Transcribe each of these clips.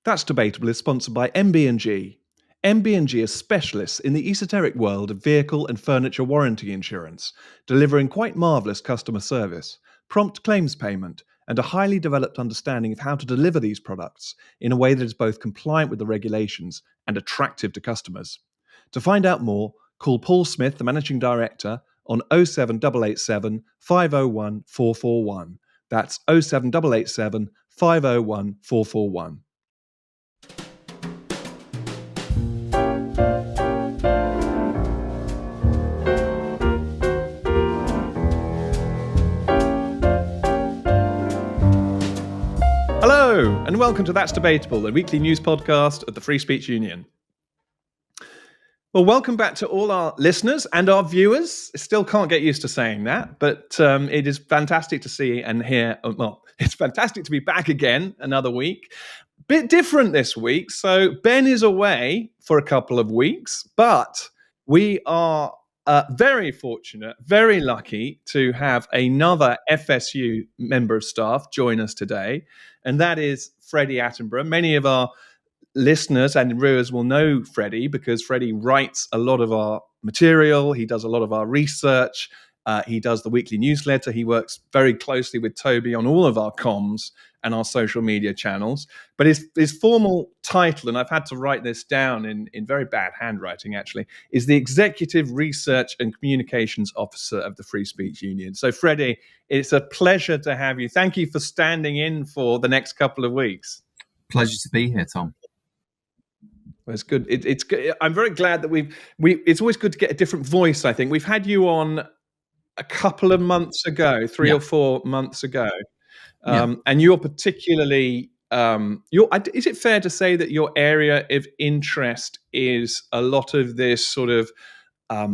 That's Debatable is sponsored by MB&G. MB&G is specialists in the esoteric world of vehicle and furniture warranty insurance, delivering quite marvellous customer service, prompt claims payment, and a highly developed understanding of how to deliver these products in a way that is both compliant with the regulations and attractive to customers. To find out more, call Paul Smith, the Managing Director, on 07887 501 441. That's 07887 501 441. Hello, and welcome to That's Debatable, the weekly news podcast of the Free Speech Union. Well, welcome back to all our listeners and our viewers. I still can't get used to saying that, but it is fantastic to see and hear. Well, it's fantastic to be back again another week. Bit different this week. So Ben is away for a couple of weeks, but we are very fortunate, very lucky to have another FSU member of staff join us today, and that is Freddie Attenborough. Many of our listeners and viewers will know Freddie because Freddie writes a lot of our material. He does a lot of our research. He does the weekly newsletter. He works very closely with Toby on all of our comms and our social media channels. But his formal title, and I've had to write this down in very bad handwriting actually, is the Executive Research and Communications Officer of the Free Speech Union. So Freddie, it's a pleasure to have you. Thank you for standing in for the next couple of weeks. Pleasure to be here, Tom. It's good. It's good. I'm very glad that we. It's always good to get a different voice. I think we've had you on a couple of months ago, 3 or 4 months ago, and you're particularly. Is it fair to say that your area of interest is a lot of this sort of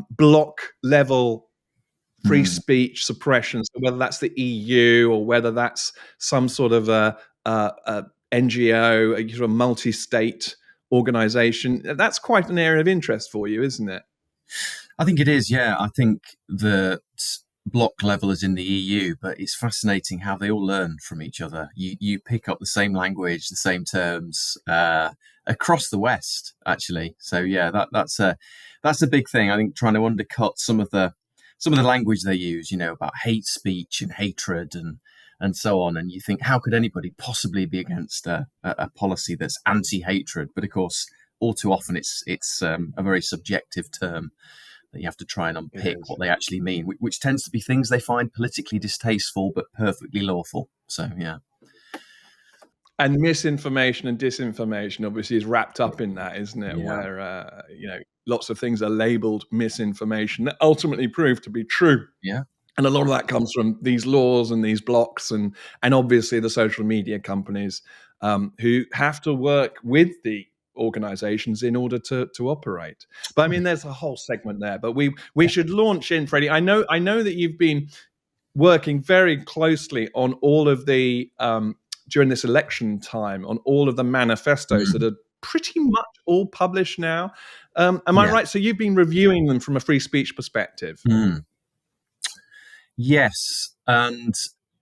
block level free speech suppression? So whether that's the EU or whether that's some sort of a NGO, a sort of multi-state organization, that's quite an area of interest for you, isn't it? I think it is, yeah. I think that block level is in the EU, but it's fascinating how they all learn from each other. You pick up the same language, the same terms across the West, actually. So yeah, that's a big thing. I think trying to undercut some of the language they use, about hate speech and hatred and so on. And you think, how could anybody possibly be against a policy that's anti-hatred? But of course, all too often it's a very subjective term that you have to try and unpick what they actually mean, which tends to be things they find politically distasteful but perfectly lawful. So, yeah. And misinformation and disinformation obviously is wrapped up in that, isn't it? Yeah. Where, lots of things are labeled misinformation that ultimately prove to be true. Yeah. And a lot of that comes from these laws and these blocks and obviously the social media companies who have to work with the organizations in order to operate. But I mean, there's a whole segment there. But we should launch in, Freddie. I know that you've been working very closely on all of the, during this election time, on all of the manifestos that are pretty much all published now. Am I right? So you've been reviewing them from a free speech perspective. Yes, and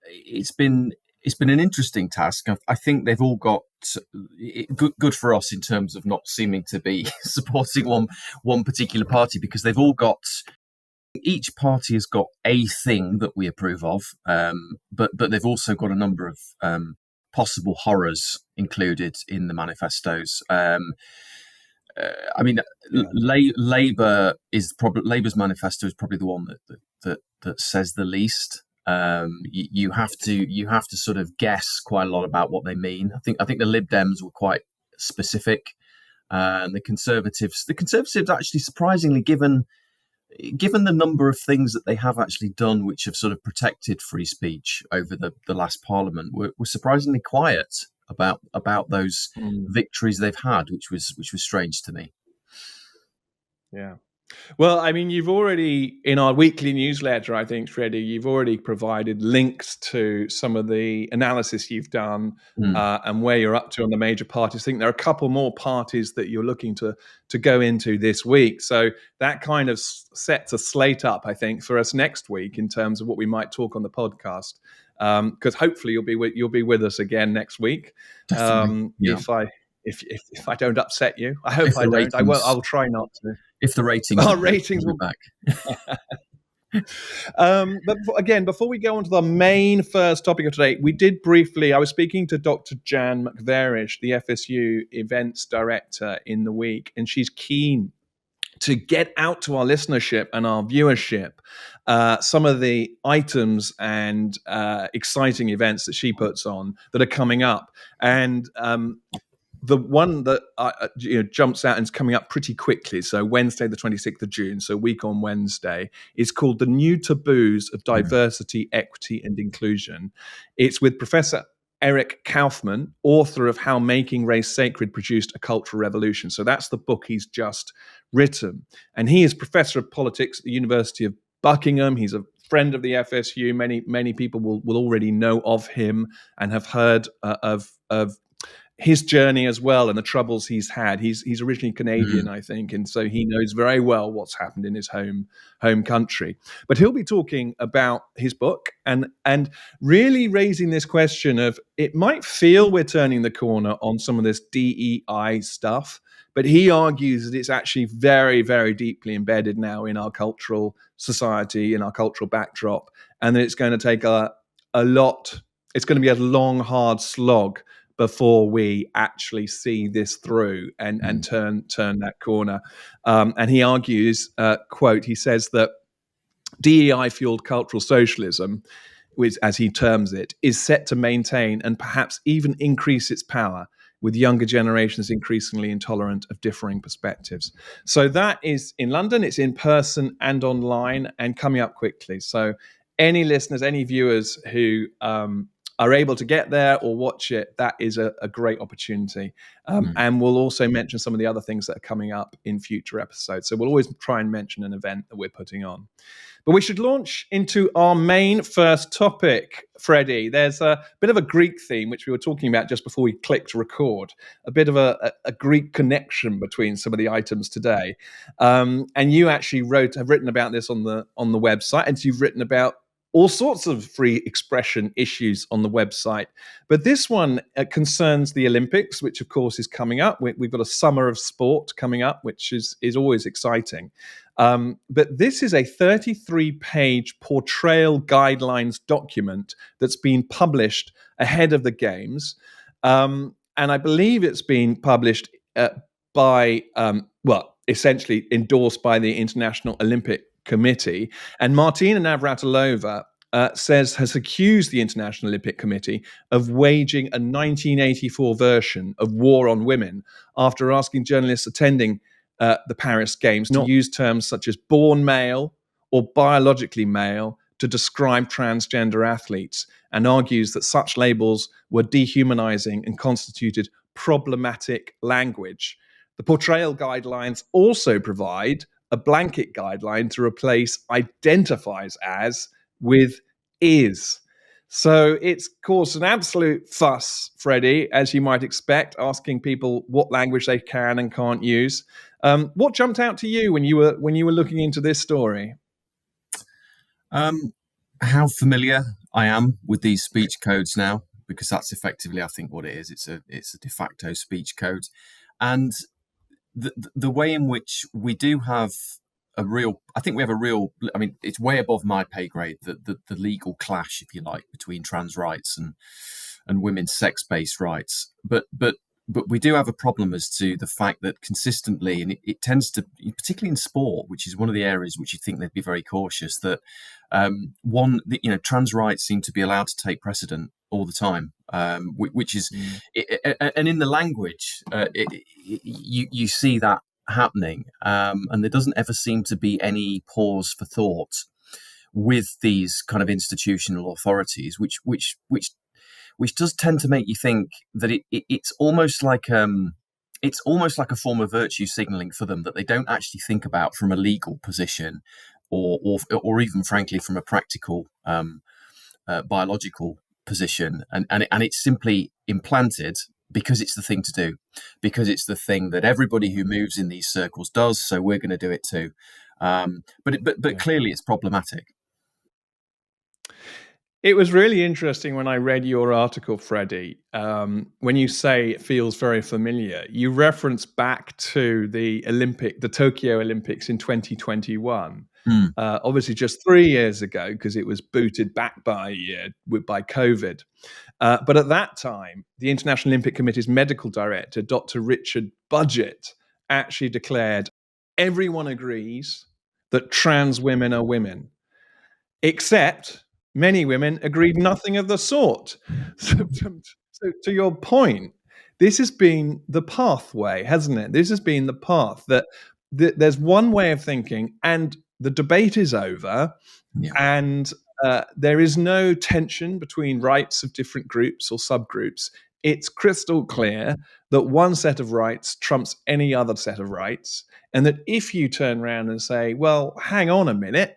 it's been an interesting task. I think they've all got good for us in terms of not seeming to be supporting one particular party, because they've all got, each party has got a thing that we approve of, but they've also got a number of possible horrors included in the manifestos. Labour's manifesto is probably the one that says the least. You have to sort of guess quite a lot about what they mean. I think the Lib Dems were quite specific, and the Conservatives actually, surprisingly, given the number of things that they have actually done which have sort of protected free speech over the last Parliament, were surprisingly quiet about those victories they've had, which was strange to me. Yeah. Well, I mean, you've already, in our weekly newsletter, I think, Freddie, you've already provided links to some of the analysis you've done and where you're up to on the major parties. I think there are a couple more parties that you're looking to go into this week. So that kind of sets a slate up, I think, for us next week in terms of what we might talk on the podcast. Because hopefully you'll be with us again next week. Definitely. if I don't upset you. I hope I don't. I won't. I'll try not to. If the ratings, Our ratings will be back. But again, before we go on to the main first topic of today, we did briefly, I was speaking to Dr. Jan McVerish, the FSU events director in the week, and she's keen to get out to our listenership and our viewership some of the items and exciting events that she puts on that are coming up. And the one that jumps out and is coming up pretty quickly, so Wednesday, the 26th of June, so a week on Wednesday, is called The New Taboos of Diversity, Equity and Inclusion. It's with Professor Eric Kaufman, author of How Making Race Sacred Produced a Cultural Revolution. So that's the book he's just written. And he is Professor of Politics at the University of Buckingham. He's a friend of the FSU. Many people will already know of him and have heard of his journey as well and the troubles he's had. He's originally Canadian, I think, and so he knows very well what's happened in his home country. But he'll be talking about his book and really raising this question of, it might feel we're turning the corner on some of this DEI stuff, but he argues that it's actually very, very deeply embedded now in our cultural society, in our cultural backdrop, and that it's going to take a lot. It's going to be a long, hard slog before we actually see this through and turn that corner. And he argues, quote, he says that DEI-fueled cultural socialism, which, as he terms it, is set to maintain and perhaps even increase its power, with younger generations increasingly intolerant of differing perspectives. So that is in London. It's in person and online and coming up quickly. So any listeners, any viewers who are able to get there or watch it, that is a great opportunity. And we'll also mention some of the other things that are coming up in future episodes. So we'll always try and mention an event that we're putting on. But we should launch into our main first topic, Freddie. There's a bit of a Greek theme, which we were talking about just before we clicked record, a bit of a Greek connection between some of the items today. And you actually have written about this on the website, and you've written about all sorts of free expression issues on the website. But this one concerns the Olympics, which of course is coming up. We've got a summer of sport coming up, which is always exciting. But this is a 33-page Portrayal Guidelines document that's been published ahead of the games. And I believe it's been published by, essentially endorsed by the International Olympic Committee. And Martina Navratilova has accused the International Olympic Committee of waging a 1984 version of war on women after asking journalists attending the Paris Games not to use terms such as born male or biologically male to describe transgender athletes, and argues that such labels were dehumanizing and constituted problematic language. The Portrayal Guidelines also provide a blanket guideline to replace identifies as with is. So it's caused an absolute fuss, Freddie, as you might expect, asking people what language they can and can't use. What jumped out to you when you were looking into this story? How familiar I am with these speech codes now, because that's effectively, I think, what it is. It's a de facto speech code, and the way in which we do have I mean, it's way above my pay grade, the legal clash, if you like, between trans rights and women's sex-based rights. But we do have a problem as to the fact that consistently, and it tends to, particularly in sport, which is one of the areas which you think they'd be very cautious, that trans rights seem to be allowed to take precedent all the time, which is, and in the language, you see that happening, and there doesn't ever seem to be any pause for thought with these kind of institutional authorities, which does tend to make you think that it's almost like a form of virtue signaling for them, that they don't actually think about from a legal position, or even frankly from a practical biological position, and it's simply implanted because it's the thing to do, because it's the thing that everybody who moves in these circles does, so we're going to do it too. But clearly it's problematic. It was really interesting when I read your article, Freddie. When you say it feels very familiar, you reference back to the Tokyo Olympics in 2021. Mm, Obviously, just 3 years ago, because it was booted back by COVID. But at that time, the International Olympic Committee's medical director, Dr. Richard Budgett, actually declared everyone agrees that trans women are women, except many women agreed nothing of the sort. So to your point, this has been the pathway, hasn't it? This has been the path that there's one way of thinking, and the debate is over, yeah, and there is no tension between rights of different groups or subgroups. It's crystal clear that one set of rights trumps any other set of rights, and that if you turn around and say, well, hang on a minute,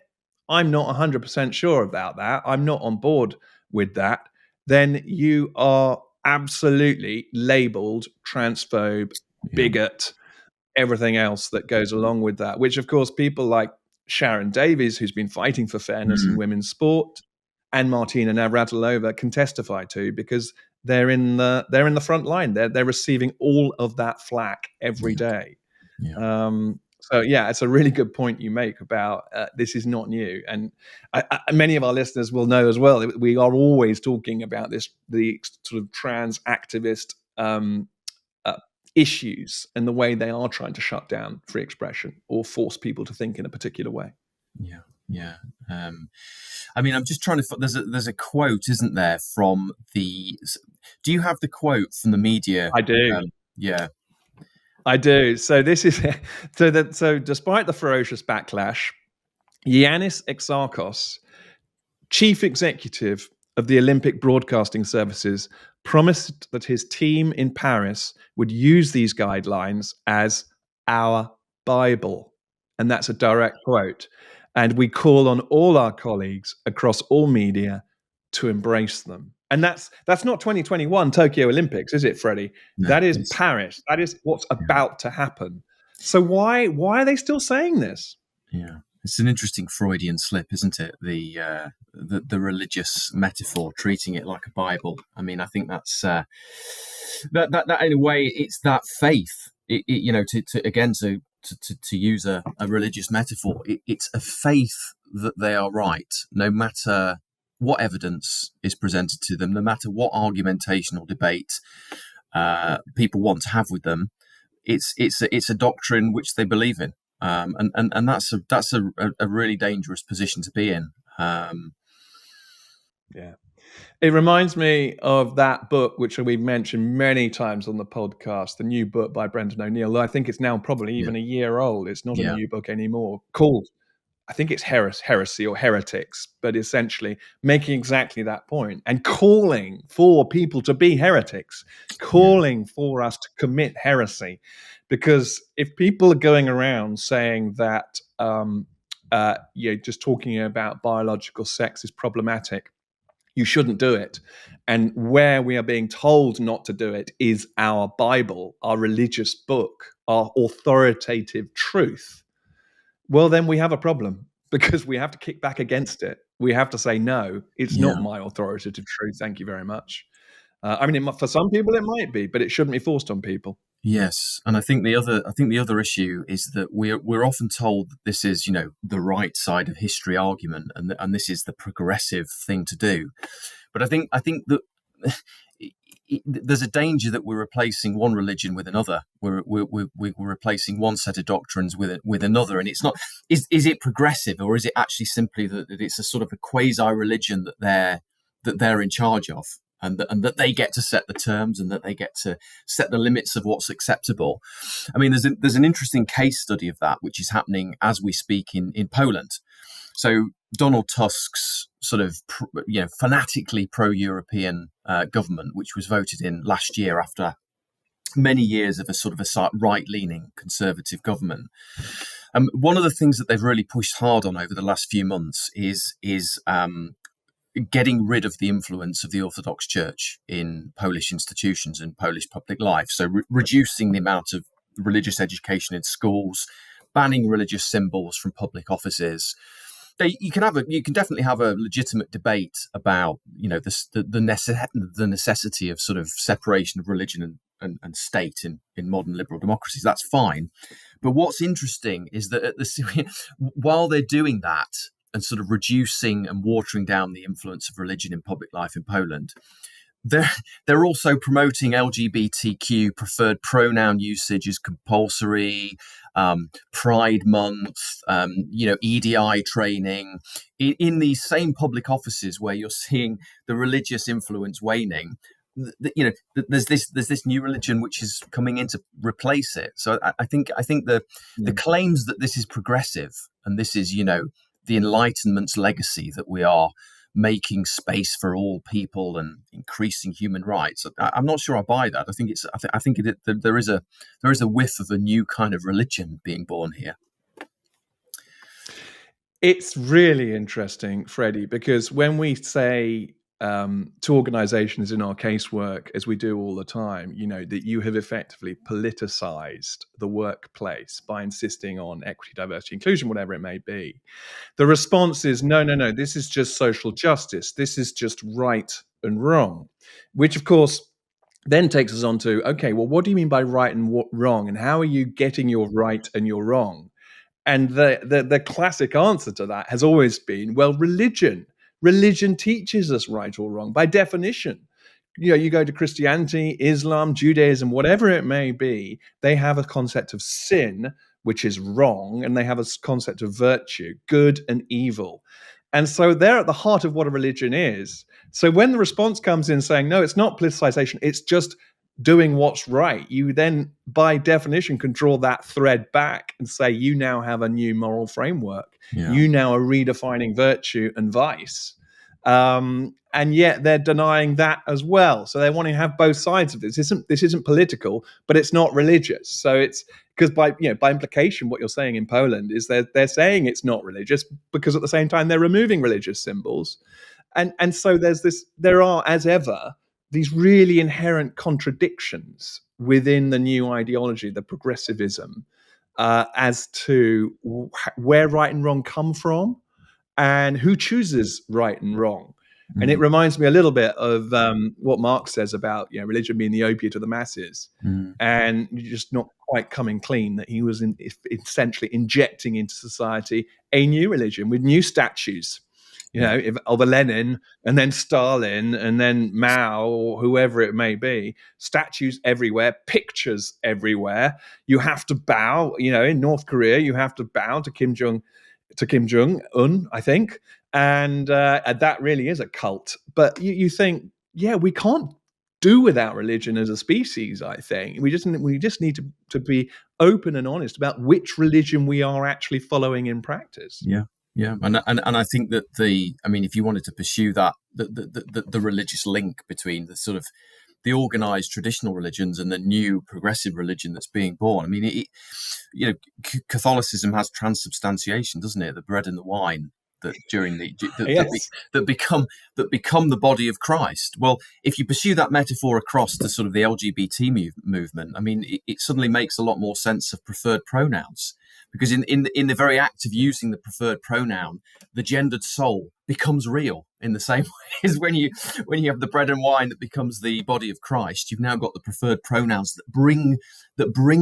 I'm not 100% sure about that, I'm not on board with that, then you are absolutely labeled transphobe, yeah. bigot, everything else that goes along with that, which of course people like Sharon Davies, who's been fighting for fairness in Mm, women's sport, and Martina Navratilova can testify to, because they're in the front line. They're receiving all of that flack every yeah, day. yeah, So yeah, it's a really good point you make about this is not new, and many of our listeners will know as well. We are always talking about the sort of trans activist uh, issues and the way they are trying to shut down free expression or force people to think in a particular way. yeah, yeah. I mean, I'm just trying to. There's a quote, isn't there, from the? Do you have the quote from the media? I do. Yeah. I do. So this is so despite the ferocious backlash, Yiannis Exarchos, chief executive of the Olympic Broadcasting Services, promised that his team in Paris would use these guidelines as our Bible. And that's a direct quote. And we call on all our colleagues across all media to embrace them. And that's not 2021 Tokyo Olympics, is it, Freddie? No. That is Paris. That is what's Yeah. about to happen. So why are they still saying this? Yeah. It's an interesting Freudian slip, isn't it? The religious metaphor, treating it like a Bible. I mean, I think that's that in a way, it's that faith. To use a religious metaphor, it's a faith that they are right, no matter what evidence is presented to them, no matter what argumentation or debate people want to have with them. It's a doctrine which they believe in, and that's a really dangerous position to be in. Yeah. It reminds me of that book, which we've mentioned many times on the podcast, the new book by Brendan O'Neill. I think it's now probably Yeah, even a year old. It's not a yeah, new book anymore, called, I think it's Heresy or Heretics, but essentially making exactly that point and calling for people to be heretics, yeah, calling for us to commit heresy. Because if people are going around saying that, just talking about biological sex is problematic, you shouldn't do it. And where we are being told not to do it is our Bible, our religious book, our authoritative truth. Well, then we have a problem, because we have to kick back against it. We have to say, no, it's not yeah. my authoritative truth. Thank you very much. I mean, for some people it might be, but it shouldn't be forced on people. Yes, and I think the other issue is that we're often told that this is, the right side of history argument, and this is the progressive thing to do. But I think that there's a danger that we're replacing one religion with another. We're replacing one set of doctrines with another, and it's not. Is it progressive, or is it actually simply that it's a sort of a quasi religion that they're in charge of, and that they get to set the terms, and that they get to set the limits of what's acceptable? I mean, there's an interesting case study of that which is happening as we speak in Poland. So Donald Tusk's sort of fanatically pro-European government, which was voted in last year after many years of a sort of a right-leaning conservative government. One of the things that they've really pushed hard on over the last few months is getting rid of the influence of the Orthodox Church in Polish institutions and Polish public life. So reducing the amount of religious education in schools, banning religious symbols from public offices, you can definitely have a legitimate debate about the necessity of sort of separation of religion and state in modern liberal democracies. That's fine, but what's interesting is that while they're doing that and sort of reducing and watering down the influence of religion in public life in Poland, they're also promoting LGBTQ preferred pronoun usage as compulsory, Pride Month, EDI training in these same public offices where you're seeing the religious influence waning. There's this new religion which is coming in to replace it. So I think the claims that this is progressive and this is the Enlightenment's legacy, that we are making space for all people and increasing human rights, I'm not sure I buy that. I think there is a whiff of a new kind of religion being born here. It's really interesting, Freddie, because when we say to organizations in our casework, as we do all the time, that you have effectively politicized the workplace by insisting on equity, diversity, inclusion, whatever it may be, the response is, no, this is just social justice. This is just right and wrong, which, of course, then takes us on to, okay, well, what do you mean by right and wrong? And how are you getting your right and your wrong? And the classic answer to that has always been, well, religion teaches us right or wrong by definition. You go to Christianity, Islam, Judaism, whatever it may be, they have a concept of sin, which is wrong, and they have a concept of virtue, good and evil. And so they're at the heart of what a religion is. So when the response comes in saying, no, it's not politicization, it's just doing what's right, you then, by definition, can draw that thread back and say, you now have a new moral framework. Yeah. You now are redefining virtue and vice. And yet they're denying that as well. So they're wanting to have both sides of this. This isn't political, but it's not religious. So it's because by implication, what you're saying in Poland is they're saying it's not religious because at the same time they're removing religious symbols. And so there are, as ever, these really inherent contradictions within the new ideology, the progressivism, as to where right and wrong come from and who chooses right and wrong. Mm. And it reminds me a little bit of what Marx says about religion being the opiate of the masses, and just not quite coming clean, that he was essentially injecting into society a new religion with new statues. Of a Lenin and then Stalin and then Mao or whoever it may be, statues everywhere, pictures everywhere. You have to bow, in North Korea, you have to bow to Kim Jong-un, I think. And that really is a cult. But you think, we can't do without religion as a species, I think. We just need to be open and honest about which religion we are actually following in practice. Yeah. Yeah, and I think that if you wanted to pursue that, the religious link between the sort of the organized traditional religions and the new progressive religion that's being born, Catholicism has transubstantiation, doesn't it? The bread and the wine that during that become the body of Christ. Well, if you pursue that metaphor across to sort of the LGBT movement, it suddenly makes a lot more sense of preferred pronouns. Because in the very act of using the preferred pronoun, the gendered soul becomes real in the same way as when you have the bread and wine that becomes the body of Christ. You've now got the preferred pronouns that bring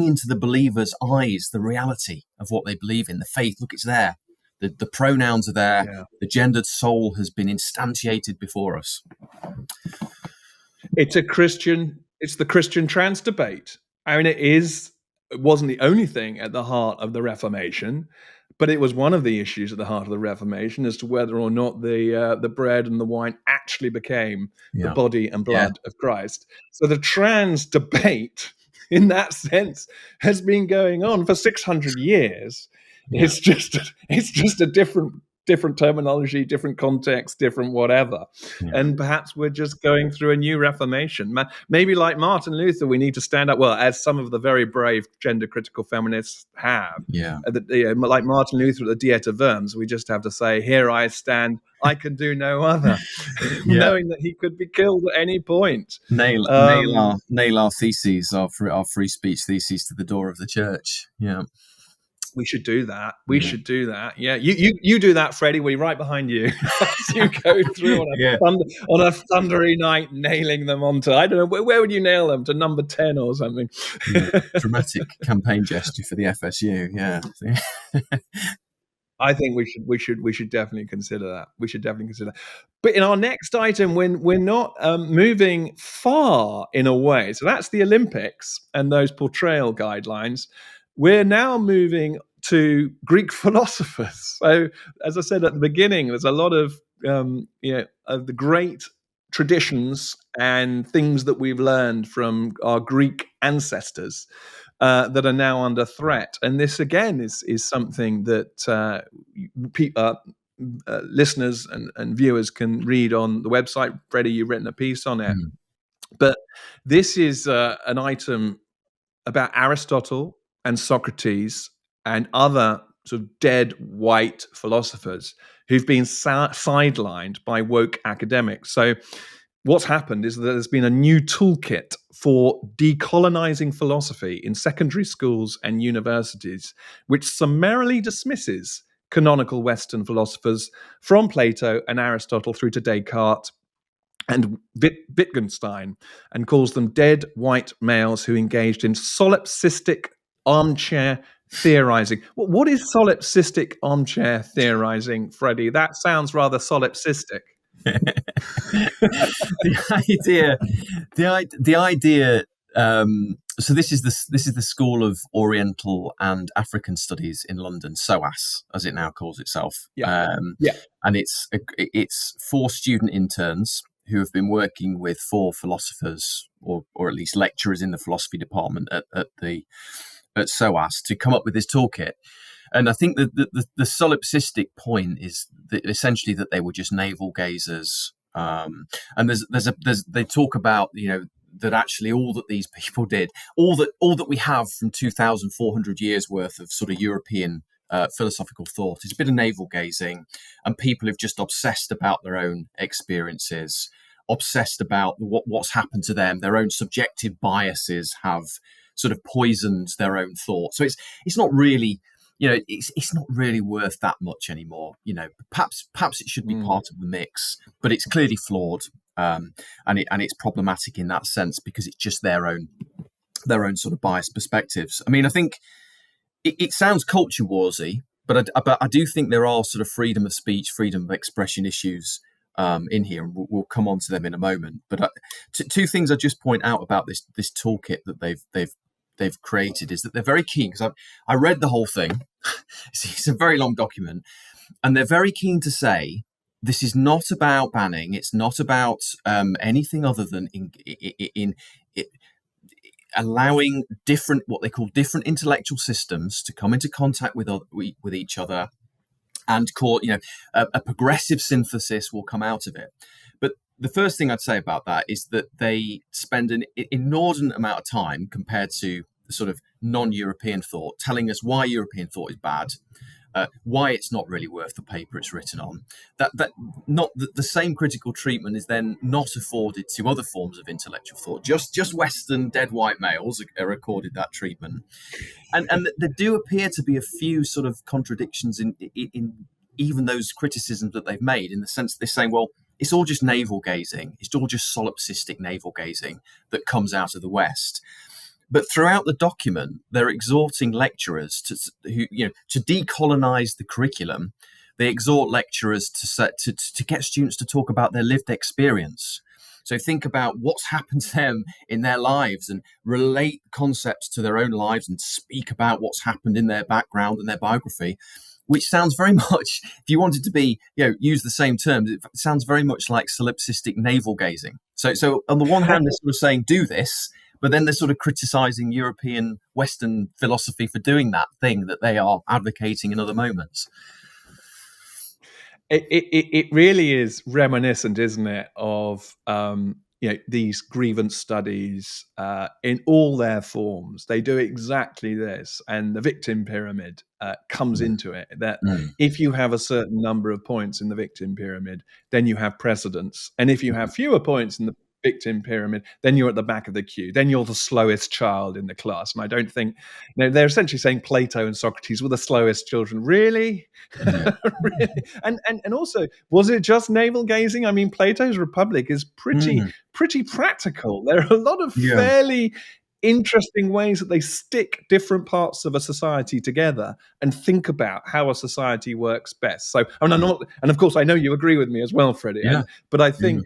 into the believer's eyes the reality of what they believe in, the faith. Look, it's there. The pronouns are there. Yeah. The gendered soul has been instantiated before us. It's the Christian trans debate. It wasn't the only thing at the heart of the Reformation, but it was one of the issues at the heart of the Reformation as to whether or not the bread and the wine actually became the body and blood of Christ. So the trans debate, in that sense, has been going on for 600 years. Yeah. It's just a different terminology, different context, different whatever. Yeah. And perhaps we're just going through a new Reformation. Maybe like Martin Luther, we need to stand up, well, as some of the very brave gender-critical feminists have. Yeah. Like Martin Luther at the Diet of Worms, we just have to say, here I stand, I can do no other, knowing that he could be killed at any point. Nail our theses, our free speech theses to the door of the church. Yeah. We should do that. We should do that. Yeah, you do that, Freddie. We're right behind you as you go through on a thundery night, nailing them onto, I don't know, where would you nail them, to number 10 or something? Dramatic campaign gesture for the FSU. Yeah. I think we should definitely consider that. We should definitely consider that. But in our next item, when we're not moving far in a way, so that's the Olympics and those portrayal guidelines. We're now moving to Greek philosophers. So, as I said at the beginning, there's a lot of of the great traditions and things that we've learned from our Greek ancestors that are now under threat. And this again is something that listeners and viewers can read on the website. Freddie, you've written a piece on it. But this is an item about Aristotle and Socrates and other sort of dead white philosophers who've been sidelined by woke academics. So what's happened is that there's been a new toolkit for decolonizing philosophy in secondary schools and universities, which summarily dismisses canonical Western philosophers from Plato and Aristotle through to Descartes and Wittgenstein, and calls them dead white males who engaged in solipsistic armchair theorizing. What is solipsistic armchair theorizing, Freddie? That sounds rather solipsistic. the idea. So this is the School of Oriental and African Studies in London, SOAS, as it now calls itself. And it's 4 student interns who have been working with 4 philosophers, or at least lecturers in the philosophy department at SOAS, to come up with this toolkit. And I think that the solipsistic point is that essentially that they were just navel gazers. And they talk about, that actually all that these people did, all that we have from 2,400 years worth of sort of European philosophical thought is a bit of navel gazing, and people have just obsessed about their own experiences, obsessed about what's happened to them. Their own subjective biases have sort of poisoned their own thought. So it's not really, it's not really worth that much anymore. Perhaps it should be part of the mix, but it's clearly flawed, and it's problematic in that sense because it's just their own sort of biased perspectives. I mean, I think it sounds culture warsy, but I do think there are sort of freedom of speech, freedom of expression issues in here, and we'll come on to them in a moment. But 2 things I just point out about this toolkit that they've created is that they're very keen, because I read the whole thing. It's a very long document, and they're very keen to say this is not about banning. It's not about anything other than in allowing what they call different intellectual systems to come into contact with each other, and a progressive synthesis will come out of it. But the first thing I'd say about that is that they spend an inordinate amount of time compared to the sort of non-European thought telling us why European thought is bad, why it's not really worth the paper it's written on. That not the same critical treatment is then not afforded to other forms of intellectual thought. Just Western dead white males are accorded that treatment, and there do appear to be a few sort of contradictions in even those criticisms that they've made, in the sense that they're saying, well, it's all just navel gazing, it's all just solipsistic navel gazing that comes out of the West. But throughout the document, they're exhorting lecturers to decolonize the curriculum. They exhort lecturers to get students to talk about their lived experience. So think about what's happened to them in their lives and relate concepts to their own lives and speak about what's happened in their background and their biography, which sounds very much, if you wanted to be, use the same terms, it sounds very much like solipsistic navel gazing. So on the one hand, they're sort of saying, do this, but then they're sort of criticizing European Western philosophy for doing that thing that they are advocating in other moments. It really is reminiscent, isn't it, of these grievance studies in all their forms. They do exactly this, and the victim pyramid comes into it. That if you have a certain number of points in the victim pyramid, then you have precedence, and if you have fewer points in the victim pyramid, then you're at the back of the queue, then you're the slowest child in the class. And I don't think, they're essentially saying Plato and Socrates were the slowest children. Really? Yeah. Really? And also, was it just navel gazing? I mean, Plato's Republic is pretty practical. There are a lot of Yeah. fairly interesting ways that they stick different parts of a society together and think about how a society works best. So, and of course, I know you agree with me as well, Freddie. Yeah. But I think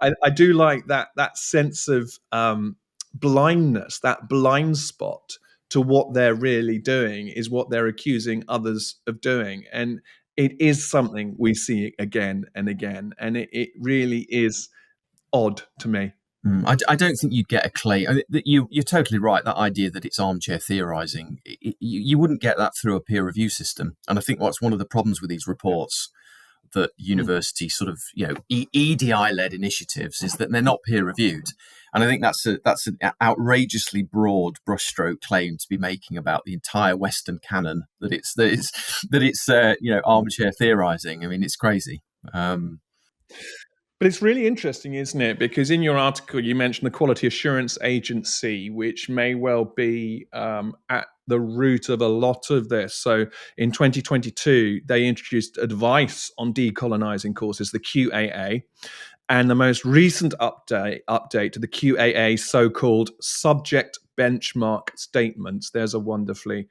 I do like that sense of blindness, that blind spot to what they're really doing is what they're accusing others of doing, and it is something we see again and again, and it really is odd to me. I don't think you'd get a claim. I mean, you're totally right. That idea that it's armchair theorizing, you wouldn't get that through a peer review system. And I think what's one of the problems with these reports that university sort of, EDI-led initiatives is that they're not peer reviewed. And I think that's an outrageously broad brushstroke claim to be making about the entire Western canon, that it's armchair theorizing. I mean, it's crazy. But it's really interesting, isn't it? Because in your article, you mentioned the Quality Assurance Agency, which may well be at the root of a lot of this. So in 2022, they introduced advice on decolonizing courses, the QAA. And the most recent update to the QAA so-called subject benchmark statements. There's a wonderfully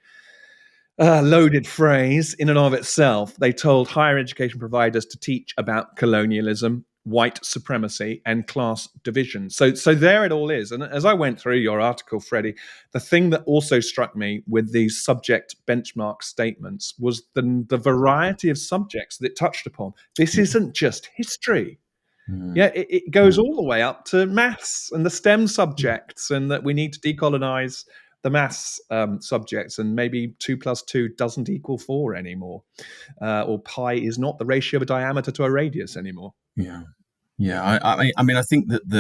loaded phrase in and of itself. They told higher education providers to teach about colonialism, white supremacy, and class division. So there it all is. And as I went through your article, Freddie, the thing that also struck me with these subject benchmark statements was the variety of subjects that it touched upon. This isn't just history. Yeah, it goes all the way up to maths and the STEM subjects, and that we need to decolonize the maths subjects, and maybe 2 + 2 doesn't equal 4 anymore, or pi is not the ratio of a diameter to a radius anymore. Yeah. I mean, I think that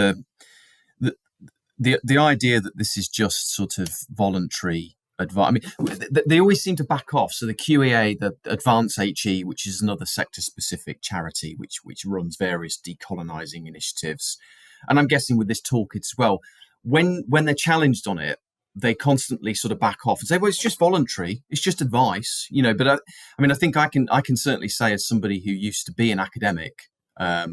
the idea that this is just sort of voluntary advice. I mean, they always seem to back off. So the QEA, the Advance HE, which is another sector-specific charity which runs various decolonizing initiatives, and I'm guessing with this toolkit as well, when they're challenged on it, they constantly sort of back off and say, "Well, it's just voluntary. It's just advice," But I think I can certainly say, as somebody who used to be an academic at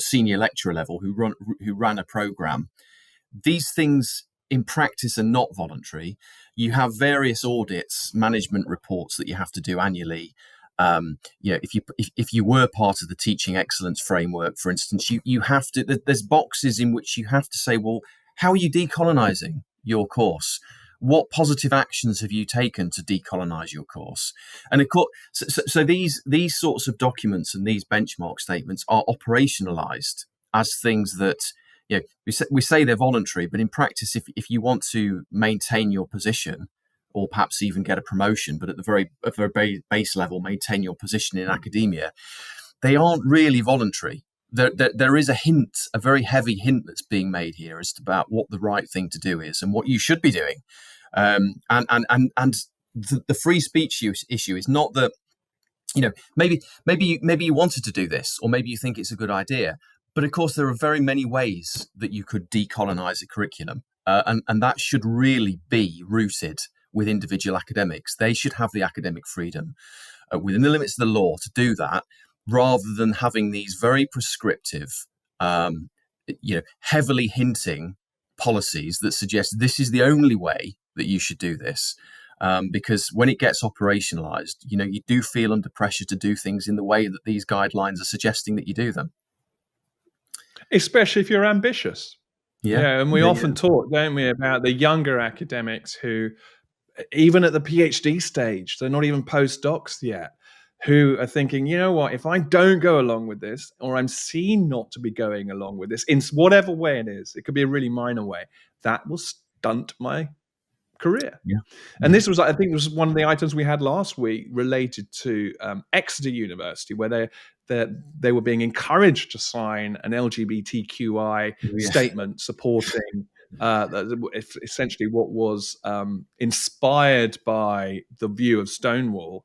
senior lecturer level, who ran a program, these things in practice are not voluntary. You have various audits, management reports that you have to do annually. If you were part of the teaching excellence framework, for instance, you have to. There's boxes in which you have to say, well, how are you decolonizing your course? What positive actions have you taken to decolonize your course? And of course, so these sorts of documents and these benchmark statements are operationalized as things that. We say they're voluntary, but in practice, if you want to maintain your position, or perhaps even get a promotion, but at the very base level, maintain your position in academia, they aren't really voluntary. There is a very heavy hint that's being made here as to about what the right thing to do is and what you should be doing. And the free speech issue is not that, maybe you wanted to do this, or maybe you think it's a good idea. But of course, there are very many ways that you could decolonize a curriculum, and that should really be rooted with individual academics. They should have the academic freedom within the limits of the law to do that, rather than having these very prescriptive, heavily hinting policies that suggest this is the only way that you should do this. Because when it gets operationalized, you do feel under pressure to do things in the way that these guidelines are suggesting that you do them. Especially if you're ambitious. Yeah, and we often Yeah. talk, don't we, about the younger academics who, even at the PhD stage, they're not even postdocs yet, who are thinking, you know what, if I don't go along with this, or I'm seen not to be going along with this, in whatever way it is, it could be a really minor way, that will stunt my career. And this was, I think, was one of the items we had last week related to Exeter University, where they were being encouraged to sign an LGBTQI statement supporting essentially what was inspired by the view of Stonewall.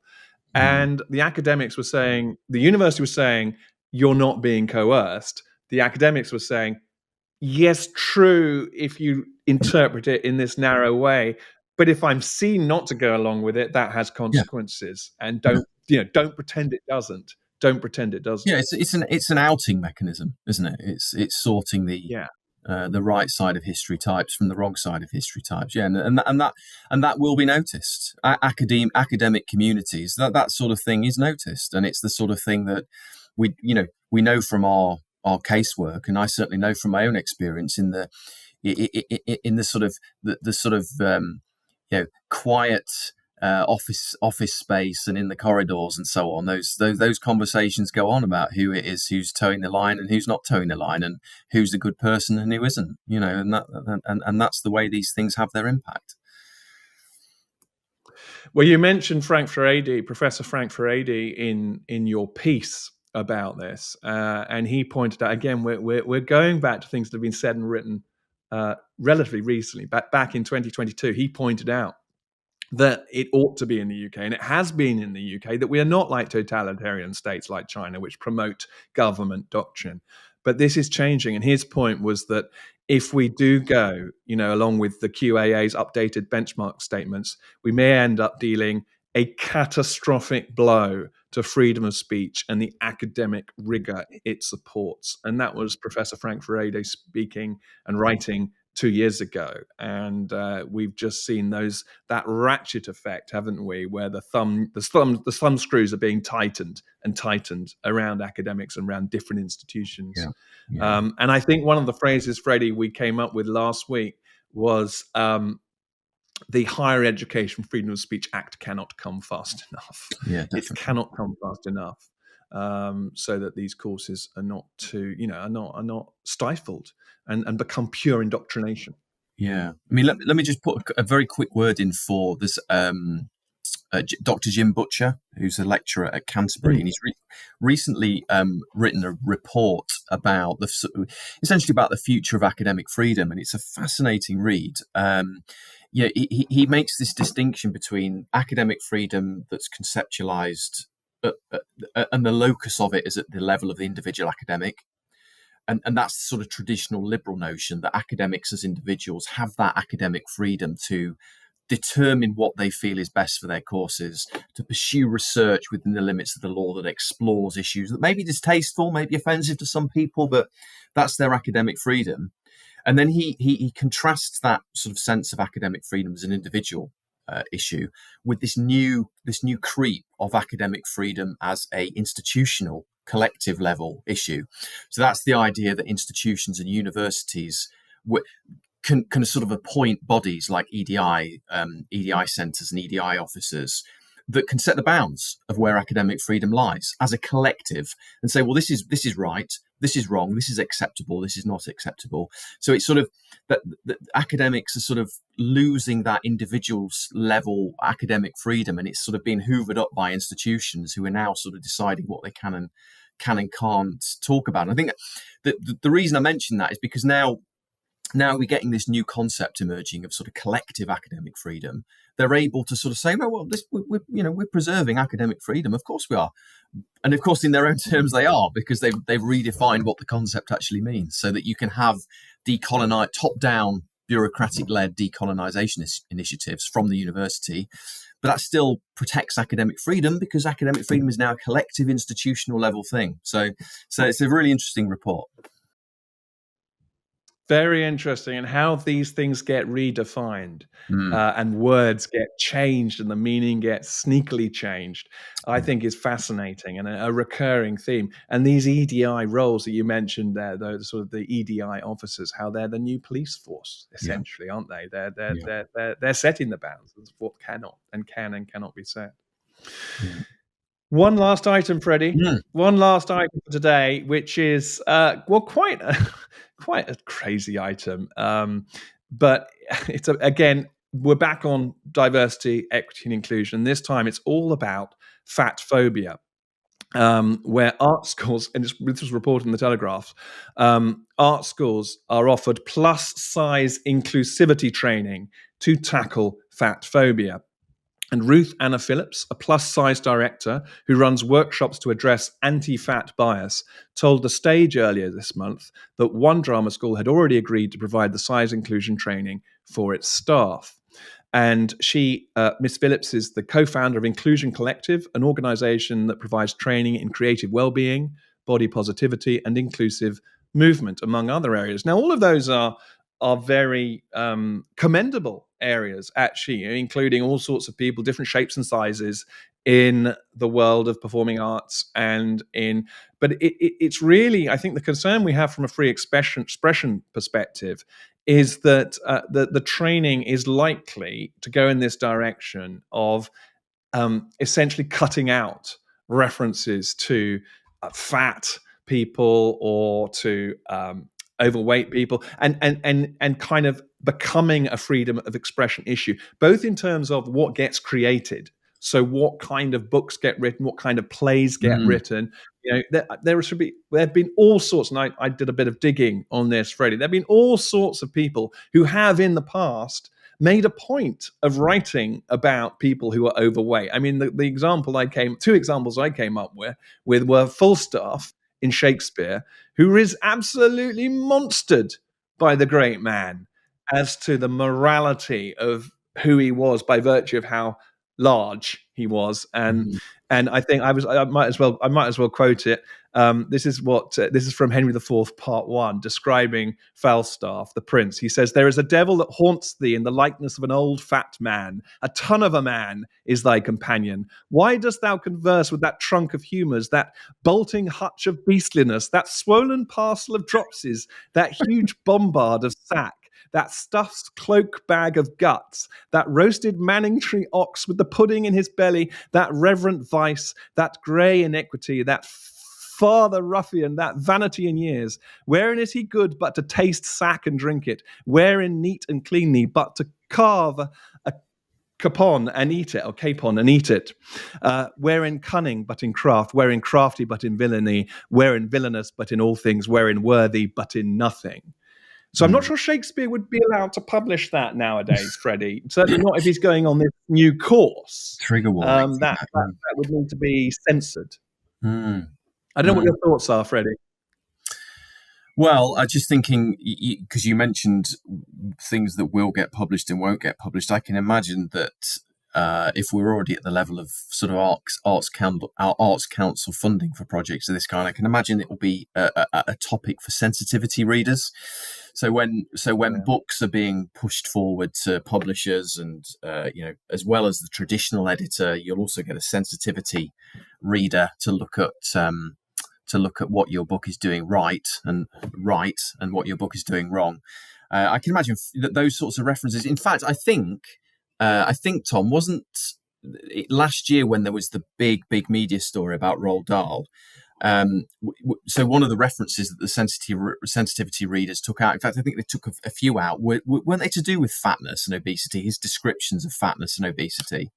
And the academics were saying, the university was saying, you're not being coerced. The academics were saying, Yes, true, if you interpret it in this narrow way. But if I'm seen not to go along with it, that has Yeah, consequences. And yeah, don't pretend it doesn't. Don't pretend it doesn't. yeah. It's an outing mechanism, isn't it? It's sorting Yeah. the right side of history types from the wrong side of history types. Yeah, and that will be noticed. Academic communities, that sort of thing is noticed, and it's the sort of thing that we know from our casework, and I certainly know from my own experience in the sort of the sort of quiet office space and in the corridors and so on. Those conversations go on about who it is who's towing the line and who's not towing the line, and who's a good person and who isn't. And that's the way these things have their impact. Well, you mentioned Professor Frank Furedi, in your piece about this, and he pointed out again. We're going back to things that have been said and written relatively recently. Back in 2022, he pointed out that it ought to be in the UK, and it has been in the UK, that we are not like totalitarian states like China, which promote government doctrine. But this is changing. And his point was that if we do go, along with the QAA's updated benchmark statements, we may end up dealing a catastrophic blow to freedom of speech and the academic rigor it supports. And that was Professor Frank Furedi speaking and writing 2 years ago, and we've just seen that ratchet effect, haven't we? Where the thumb screws are being tightened and tightened around academics and around different institutions. Yeah, yeah, And I think one of the phrases, Freddie, we came up with last week was the Higher Education Freedom of Speech Act cannot come fast enough. yeah, It definitely. cannot come fast enough. So that these courses are not are not stifled and become pure indoctrination. Yeah, I mean, let me just put a very quick word in for this. Dr. Jim Butcher, who's a lecturer at Canterbury, and he's recently written a report about essentially about the future of academic freedom, and it's a fascinating read. He makes this distinction between academic freedom that's conceptualized and the locus of it is at the level of the individual academic. And that's the sort of traditional liberal notion that academics as individuals have that academic freedom to determine what they feel is best for their courses, to pursue research within the limits of the law that explores issues that may be distasteful, may be offensive to some people, but that's their academic freedom. And then he contrasts that sort of sense of academic freedom as an individual issue with this new creep of academic freedom as a institutional collective level issue. So that's the idea that institutions and universities can sort of appoint bodies like EDI centres and EDI officers that can set the bounds of where academic freedom lies as a collective and say, well, this is right, this is wrong, this is acceptable, this is not acceptable. So it's sort of that academics are sort of losing that individual's level academic freedom, and it's sort of being hoovered up by institutions who are now sort of deciding what they can and can't talk about. And I think that the reason I mention that is because now we're getting this new concept emerging of sort of collective academic freedom. They're able to sort of say, we're preserving academic freedom. Of course we are. And of course, in their own terms, they are, because they've redefined what the concept actually means, so that you can have top-down, bureaucratic-led decolonization initiatives from the university, but that still protects academic freedom, because academic freedom is now a collective institutional level thing. So it's a really interesting report. Very interesting, and how these things get redefined Mm. and words get changed and the meaning gets sneakily changed, I think is fascinating and a recurring theme. And these EDI roles that you mentioned there, those sort of the EDI officers, how they're the new police force, Yeah. essentially, aren't they? Yeah. They're setting the bounds of what can and cannot be said. Yeah. One last item, Freddie. Mm. One last item for today, which is quite quite a crazy item. But it's again, we're back on diversity, equity, and inclusion. This time, it's all about fat phobia, where art schools, and this was reported in the Telegraph, art schools are offered plus size inclusivity training to tackle fat phobia. And Ruth Anna Phillips, a plus-size director who runs workshops to address anti-fat bias, told The Stage earlier this month that one drama school had already agreed to provide the size inclusion training for its staff. And she, Miss Phillips, is the co-founder of Inclusion Collective, an organization that provides training in creative well-being, body positivity, and inclusive movement, among other areas. Now, all of those are very commendable areas, actually, including all sorts of people, different shapes and sizes in the world of performing arts but it's really, I think, the concern we have from a free expression perspective is that the training is likely to go in this direction of essentially cutting out references to fat people or to overweight people, and kind of becoming a freedom of expression issue, both in terms of what gets created. So, what kind of books get written? What kind of plays get written? There have been all sorts, and I did a bit of digging on this, Freddie. There have been all sorts of people who have in the past made a point of writing about people who are overweight. I mean, two examples I came up with were Falstaff in Shakespeare, who is absolutely monstered by the great man as to the morality of who he was by virtue of how large he was. And I think I might as well quote it. This is from Henry IV, Part 1, describing Falstaff, the prince. He says, "There is a devil that haunts thee in the likeness of an old fat man. A ton of a man is thy companion. Why dost thou converse with that trunk of humours, that bolting hutch of beastliness, that swollen parcel of dropsies, that huge bombard of sack, that stuffed cloak bag of guts, that roasted Manningtree ox with the pudding in his belly, that reverent vice, that grey iniquity, that father ruffian, that vanity in years? Wherein is he good but to taste sack and drink it? Wherein neat and cleanly but to carve a capon and eat it, or capon and eat it? Wherein cunning but in craft? Wherein crafty but in villainy? Wherein villainous but in all things? Wherein worthy but in nothing?" So I'm not sure Shakespeare would be allowed to publish that nowadays, Freddie. Certainly not if he's going on this new course. Trigger warning. That would need to be censored. Mm. I don't know what your thoughts are, Freddie. Well, I'm just thinking, because you mentioned things that will get published and won't get published. I can imagine that if we're already at the level of sort of arts council funding for projects of this kind, I can imagine it will be a topic for sensitivity readers. So when books are being pushed forward to publishers, and as well as the traditional editor, you'll also get a sensitivity reader to look at what your book is doing right and what your book is doing wrong. I can imagine that those sorts of references. In fact, I think Tom, wasn't it last year when there was the big media story about Roald Dahl? So one of the references that the sensitivity readers took out, in fact, I think they took a few out, weren't they to do with fatness and obesity, his descriptions of fatness and obesity?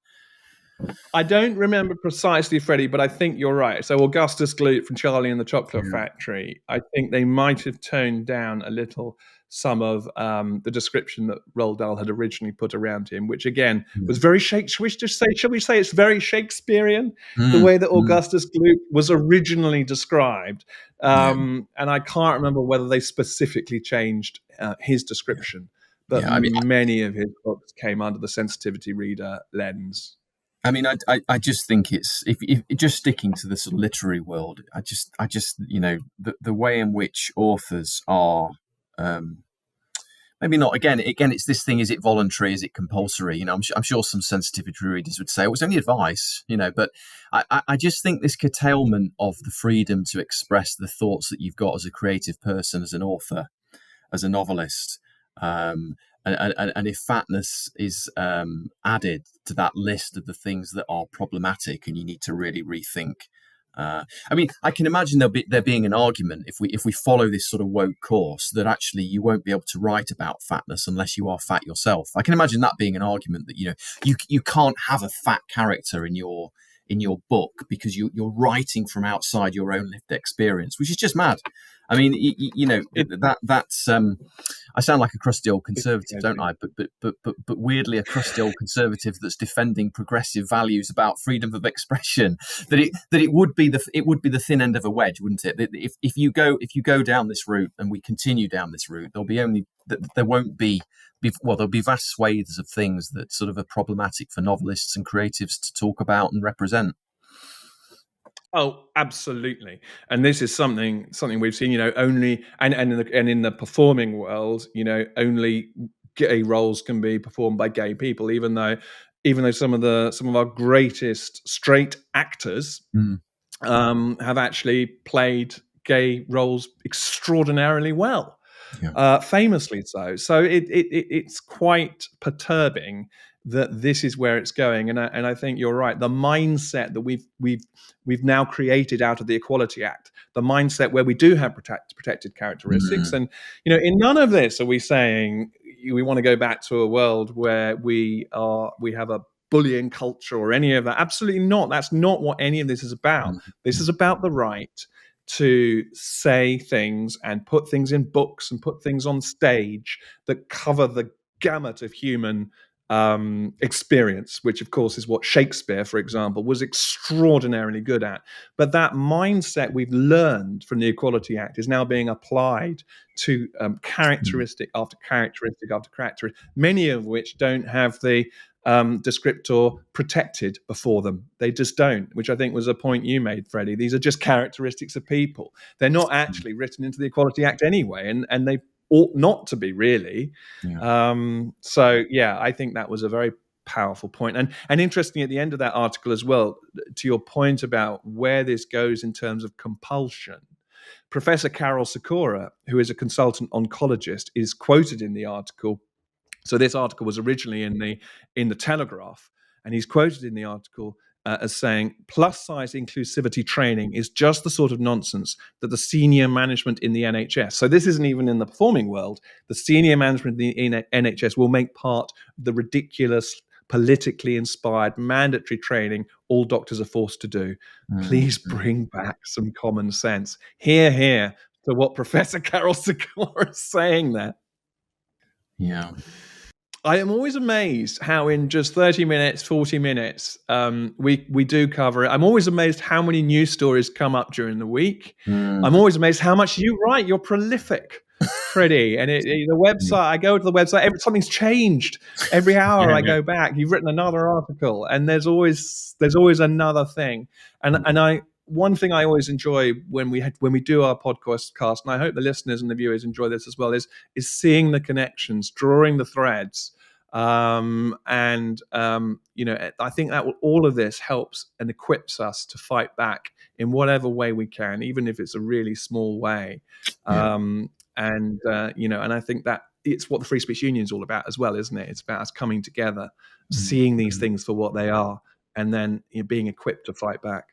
I don't remember precisely, Freddie, but I think you're right. So Augustus Gloop from Charlie and the Chocolate Factory, I think they might have toned down a little some of the description that Roald Dahl had originally put around him, which again was very shall we say it's very Shakespearean, the way that Augustus Gloop was originally described. And I can't remember whether they specifically changed his description, but many of his books came under the sensitivity reader lens. I mean, I just think it's if just sticking to the sort of literary world. I just the way in which authors are maybe not. Again, it's this thing: is it voluntary? Is it compulsory? I'm sure some sensitivity readers would say it was only advice. But I just think this curtailment of the freedom to express the thoughts that you've got as a creative person, as an author, as a novelist. And if fatness is added to that list of the things that are problematic and you need to really rethink. I can imagine there being an argument if we follow this sort of woke course that actually you won't be able to write about fatness unless you are fat yourself. I can imagine that being an argument that you can't have a fat character in your book because you're writing from outside your own lived experience, which is just mad. I mean, that's. I sound like a crusty old conservative, It's don't I? But weirdly, a crusty old conservative that's defending progressive values about freedom of expression. It would be the thin end of a wedge, wouldn't it? If you go down this route and we continue down this route, there won't be. There'll be vast swathes of things that sort of are problematic for novelists and creatives to talk about and represent. Oh, absolutely. And this is something we've seen, only and in the performing world, only gay roles can be performed by gay people, even though some of our greatest straight actors have actually played gay roles extraordinarily well. Famously so. So it's quite perturbing that this is where it's going, and I think you're right. The mindset that we've now created out of the Equality Act, the mindset where we do have protected characteristics, and in none of this are we saying we want to go back to a world where we have a bullying culture or any of that. Absolutely not. That's not what any of this is about. This is about the right to say things and put things in books and put things on stage that cover the gamut of human experience, which of course is what Shakespeare, for example, was extraordinarily good at. But that mindset we've learned from the Equality Act is now being applied to characteristic after characteristic after characteristic, many of which don't have the descriptor protected before them. They just don't, which I think was a point you made, Freddie. These are just characteristics of people. They're not actually written into the Equality Act anyway, and they ought not to be, really. So I think that was a very powerful point. And interesting at the end of that article as well, to your point about where this goes in terms of compulsion, Professor Carol Sikora, who is a consultant oncologist, is quoted in the article. So this article was originally in the Telegraph, and he's quoted in the article as saying, plus size inclusivity training is just the sort of nonsense that the senior management in the NHS, so this isn't even in the performing world, the senior management in the NHS will make part of the ridiculous, politically inspired, mandatory training all doctors are forced to do. Please bring back some common sense. Hear, hear to what Professor Carol Sikora is saying there. Yeah. I am always amazed how in just 30 minutes, 40 minutes, we do cover it. I'm always amazed how many news stories come up during the week. I'm always amazed how much you write. You're prolific, Freddie. And the website, I go to the website, something's changed. Every hour I go back, you've written another article, and there's always another thing. And one thing I always enjoy when we do our podcast, and I hope the listeners and the viewers enjoy this as well, is seeing the connections, drawing the threads, I think that all of this helps and equips us to fight back in whatever way we can, even if it's a really small way. And I think that it's what the Free Speech Union is all about as well, isn't it? It's about us coming together, seeing these things for what they are, and then being equipped to fight back.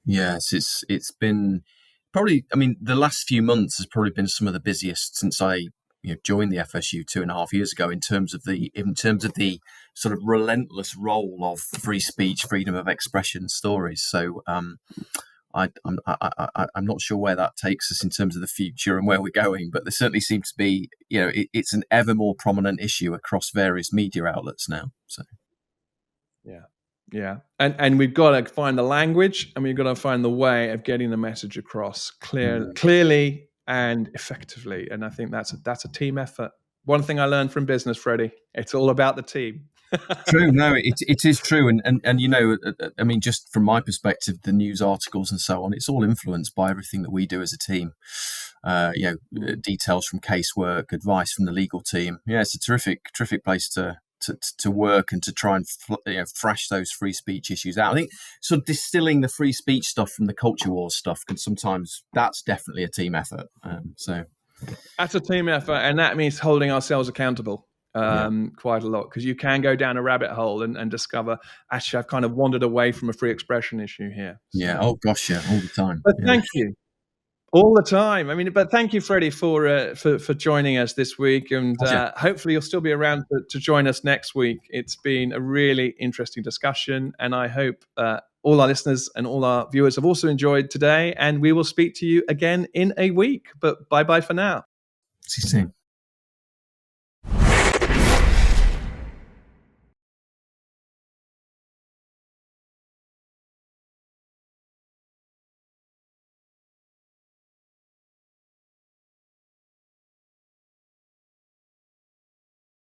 Yes, it's been probably. I mean, the last few months has probably been some of the busiest since I joined the FSU 2.5 years ago. In terms of the sort of relentless role of free speech, freedom of expression stories. So I'm not sure where that takes us in terms of the future and where we're going, but there certainly seems to be it's an ever more prominent issue across various media outlets now. So yeah, and we've got to find the language, and we've got to find the way of getting the message across clearly and effectively. And I think that's a team effort. One thing I learned from business, Freddie, it's all about the team. True. No, it is true. And I mean, just from my perspective, the news articles and so on, it's all influenced by everything that we do as a team. Details from casework, advice from the legal team. Yeah, it's a terrific place to work and to try and thrash those free speech issues out. I think sort of distilling the free speech stuff from the culture wars stuff that's definitely a team effort. So that's a team effort, and that means holding ourselves accountable quite a lot, because you can go down a rabbit hole and discover, actually, I've kind of wandered away from a free expression issue here. So. Yeah. Oh gosh, yeah, all the time. But thank you. All the time. I mean, but thank you, Freddie, for joining us this week, and hopefully you'll still be around to join us next week. It's been a really interesting discussion, and I hope all our listeners and all our viewers have also enjoyed today. And we will speak to you again in a week. But bye-bye for now. See you soon.